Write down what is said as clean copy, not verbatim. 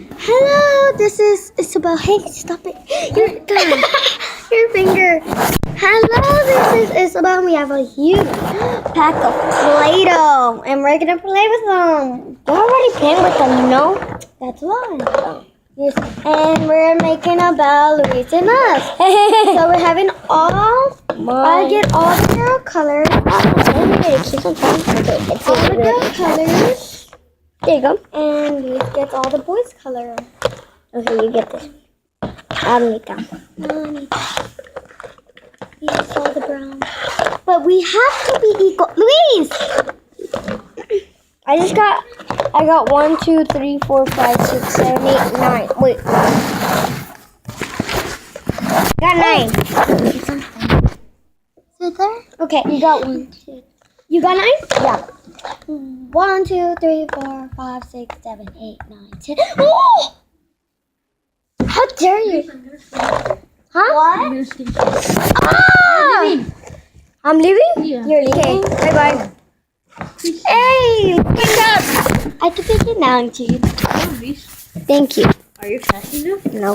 Hello, this is Isabel. Hey, stop it. Your finger. Hello, this is Isabel. We have a huge pack of Play-Doh, and we're gonna play with them. You're already playing with them, you know? That's why. Yes, and we're making a bell, Luis and us. So we're having all. I get all the girl colors. All the girl colors. There you go. And Luis gets all the boys' color. Okay, you get this. Anita. He gets all the brown. But we have to be equal. Luis! I got 1, 2, 3, 4, 5, 6, 7, 8, 9. Wait. Got 9. Sit there. Okay, you got 1, 2. You got 9? Yeah. 1, 2, 3, 4, 5, 6, 7, 8, 9, 10. Oh! How dare you? Huh? What? Ah! I'm leaving? Yeah. You're leaving? Okay. Bye-bye. Hey! Wake up! I took it down to you. Thank you. Are you fast enough? No.